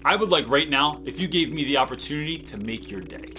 I would like right now, if you gave me the opportunity to make your day.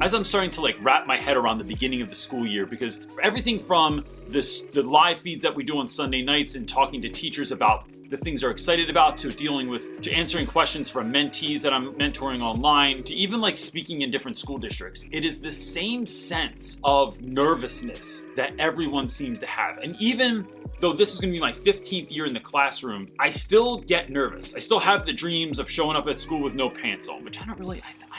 As I'm starting to wrap my head around the beginning of the school year, because everything from the live feeds that we do on Sunday nights and talking to teachers about the things they're excited about, to answering questions from mentees that I'm mentoring online, to even speaking in different school districts, it is the same sense of nervousness that everyone seems to have. And even though this is going to be my 15th year in the classroom, I still get nervous. I still have the dreams of showing up at school with no pants on, which I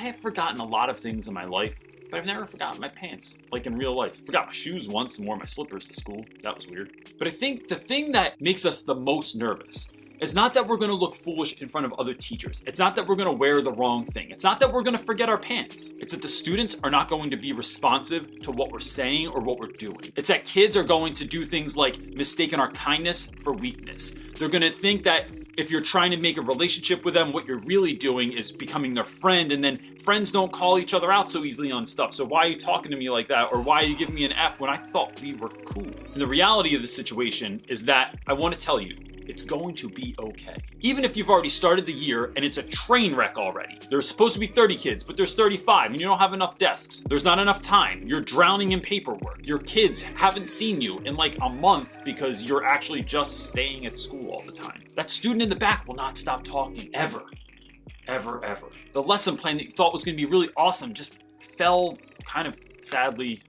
have forgotten a lot of things in my life, but I've never forgotten my pants, in real life. Forgot my shoes once and wore my slippers to school. That was weird. But I think the thing that makes us the most nervous is not that we're going to look foolish in front of other teachers. It's not that we're going to wear the wrong thing. It's not that we're going to forget our pants. It's that the students are not going to be responsive to what we're saying or what we're doing. It's that kids are going to do things like mistaking our kindness for weakness. They're going to think that if you're trying to make a relationship with them, what you're really doing is becoming their friend, and then friends don't call each other out so easily on stuff. So why are you talking to me like that? Or why are you giving me an F when I thought we were cool? And the reality of the situation is that I want to tell you, it's going to be okay. Even if you've already started the year and it's a train wreck already. There's supposed to be 30 kids, but there's 35 and you don't have enough desks. There's not enough time. You're drowning in paperwork. Your kids haven't seen you in a month because you're actually just staying at school all the time. That student in the back will not stop talking ever. Ever, ever. The lesson plan that you thought was going to be really awesome just fell kind of sadly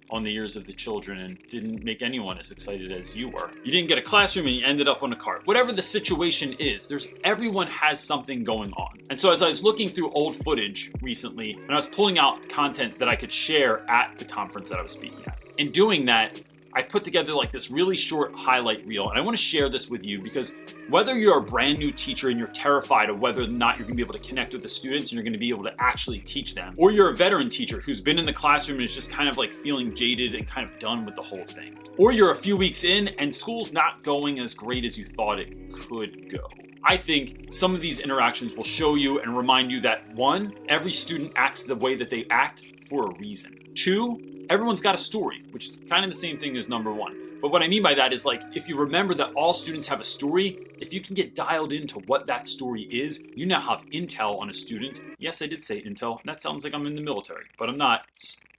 on the ears of the children and didn't make anyone as excited as you were. You didn't get a classroom and you ended up on a cart. Whatever the situation is, everyone has something going on. And so as I was looking through old footage recently, and I was pulling out content that I could share at the conference that I was speaking at, in doing that, I put together this really short highlight reel, and I want to share this with you because whether you're a brand new teacher and you're terrified of whether or not you're going to be able to connect with the students and you're going to be able to actually teach them, or you're a veteran teacher who's been in the classroom and is just kind of feeling jaded and kind of done with the whole thing, or you're a few weeks in and school's not going as great as you thought it could go. I think some of these interactions will show you and remind you that 1, every student acts the way that they act for a reason. 2, everyone's got a story, which is kind of the same thing as number 1. But what I mean by that is if you remember that all students have a story, if you can get dialed into what that story is, you now have intel on a student. Yes, I did say intel. That sounds like I'm in the military, but I'm not.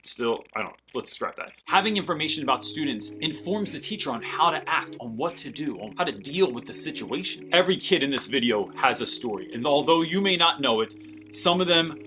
Still, I don't know. Let's scrap that. Having information about students informs the teacher on how to act, on what to do, on how to deal with the situation. Every kid in this video has a story, and although you may not know it, some of them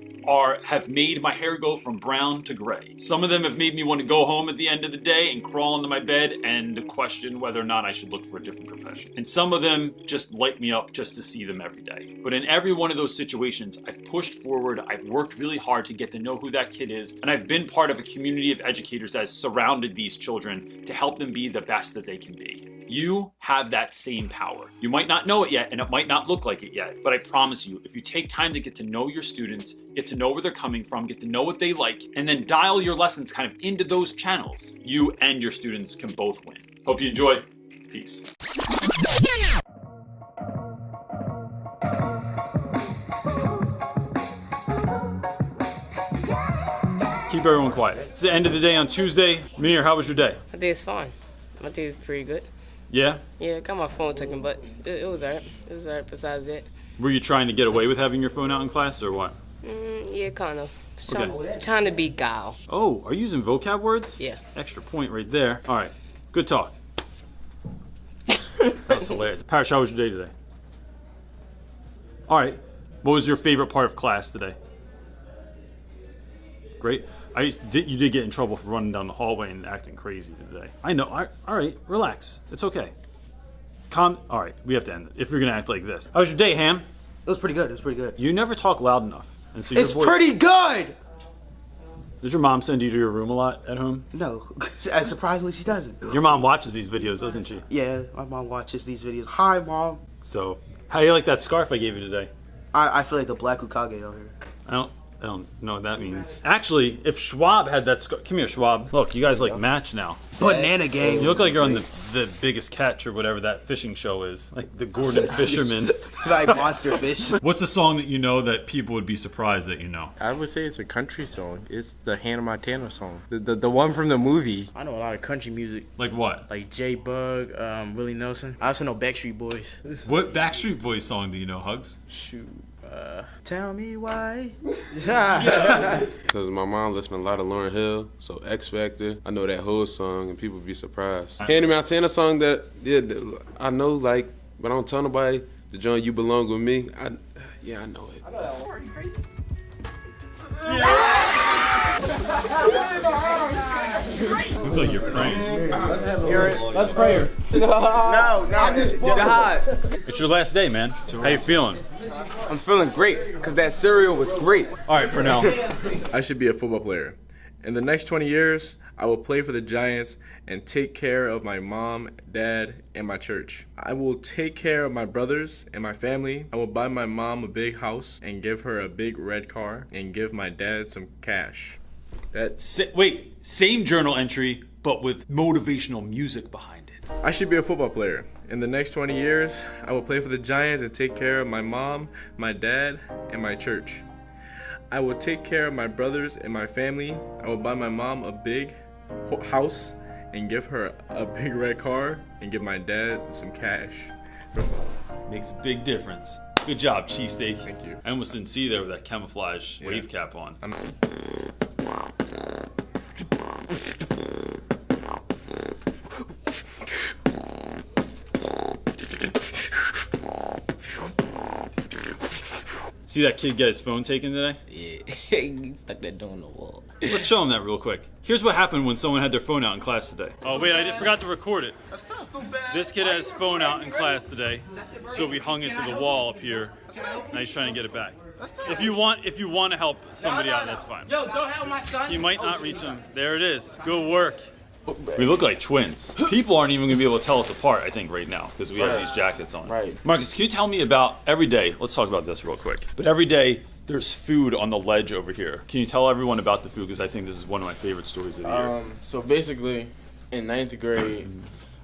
have made my hair go from brown to gray. Some of them have made me want to go home at the end of the day and crawl into my bed and question whether or not I should look for a different profession. And some of them just light me up just to see them every day. But in every one of those situations, I've pushed forward, I've worked really hard to get to know who that kid is, and I've been part of a community of educators that has surrounded these children to help them be the best that they can be. You have that same power. You might not know it yet, and it might not look like it yet, but I promise you, if you take time to get to know your students, get to know where they're coming from, get to know what they like, and then dial your lessons kind of into those channels, you and your students can both win. Hope you enjoy. Peace. Keep everyone quiet. It's the end of the day on Tuesday. Mir, how was your day? I did fine. I did pretty good. Yeah? Yeah, I got my phone taken, but it was alright. It was alright besides that. Were you trying to get away with having your phone out in class or what? Yeah, kind of. Okay. Trying to be gal. Oh, are you using vocab words? Yeah. Extra point right there. All right. Good talk. That's hilarious. Parrish, how was your day today? All right. What was your favorite part of class today? Great. You did get in trouble for running down the hallway and acting crazy today. I know. All right. Relax. It's okay. All right. We have to end it if you're going to act like this. How was your day, Ham? It was pretty good. It was pretty good. You never talk loud enough. And so It's pretty good! Did your mom send you to your room a lot at home? No. Surprisingly, she doesn't. Your mom watches these videos, doesn't she? Yeah, my mom watches these videos. Hi, Mom. So, how do you like that scarf I gave you today? I feel like the Black Hokage out here. I don't know what that means. Actually, if Schwab had that scar, come here, Schwab. Look, you guys like match now. Banana gang. You look like you're on the biggest catch or whatever that fishing show is, like the Gordon Fisherman. Like monster fish. What's a song that you know that people would be surprised that you know? I would say it's a country song. It's the Hannah Montana song. The one from the movie. I know a lot of country music, Like what? like J Bug, Willie Nelson. I also know Backstreet Boys. What Backstreet Boys song do you know, Hugs? Shoot. Tell me why. Because my mom listened to a lot of Lauryn Hill, so X Factor. I know that whole song, and people be surprised. Hannah Montana song that I know, like, but I don't tell nobody. The joint "You Belong with Me." I know it. Look like you're praying. Let's pray. It's your last day, man. How you feeling? I'm feeling great because that cereal was great. All right, Purnell. I should be a football player. In the next 20 years, I will play for the Giants and take care of my mom, dad, and my church. I will take care of my brothers and my family. I will buy my mom a big house and give her a big red car and give my dad some cash. Wait, same journal entry, but with motivational music behind it. I should be a football player. In the next 20 years, I will play for the Giants and take care of my mom, my dad, and my church. I will take care of my brothers and my family. I will buy my mom a big house and give her a big red car and give my dad some cash. Makes a big difference. Good job, cheesesteak. Thank you. I almost didn't see you there with that camouflage wave cap on. See that kid get his phone taken today? Yeah, he stuck that door on the wall. Let's show him that real quick. Here's what happened when someone had their phone out in class today. Oh wait, I forgot to record it. This kid had his phone out in class today, so we hung it to the wall up here. Now he's trying to get it back. If you want to help somebody out, that's fine. Yo, don't help my son. You might not reach him. There it is. Good work. We look like twins. People aren't even going to be able to tell us apart, I think, right now, because we have these jackets on. Right. Marcus, can you tell me about every day? Let's talk about this real quick. But every day, there's food on the ledge over here. Can you tell everyone about the food? Because I think this is one of my favorite stories of the year. So basically, in 9th grade,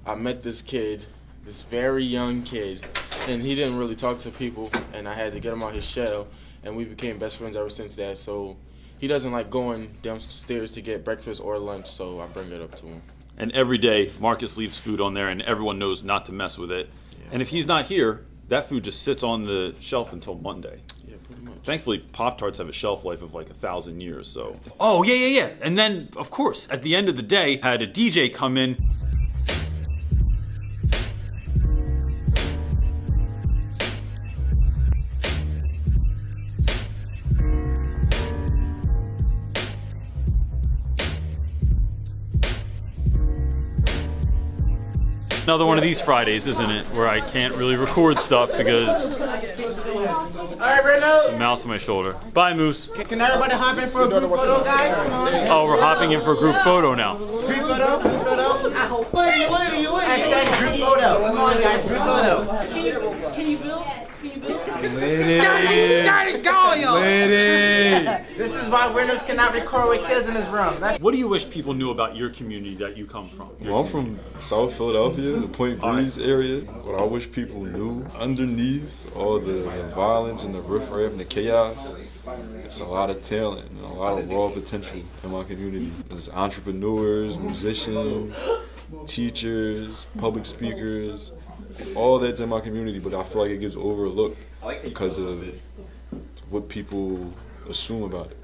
I met this kid, this very young kid, and he didn't really talk to people, and I had to get him out his shell, and we became best friends ever since that. So he doesn't like going downstairs to get breakfast or lunch, so I bring it up to him. And every day, Marcus leaves food on there, and everyone knows not to mess with it. Yeah. And if he's not here, that food just sits on the shelf until Monday. Yeah, pretty much. Thankfully, Pop-Tarts have a shelf life of like 1,000 years, so. Oh, yeah. And then, of course, at the end of the day, had a DJ come in. Another one of these Fridays, isn't it? Where I can't really record stuff because there's a mouse on my shoulder. Bye, Moose. Can everybody hop in for a group photo, guys? Come on. Oh, we're hopping in for a group photo now. Group photo? Lady. Hashtag group photo. Come on, guys, group photo. Can you build? Lady. This is why Reynolds cannot record with kids in his room. What do you wish people knew about your community that you come from? Well, I'm from South Philadelphia, the Point Breeze area. What I wish people knew, underneath all the violence and the riffraff and the chaos, it's a lot of talent and a lot of raw potential in my community. There's entrepreneurs, musicians, teachers, public speakers, all that's in my community, but I feel like it gets overlooked because of what people assume about it.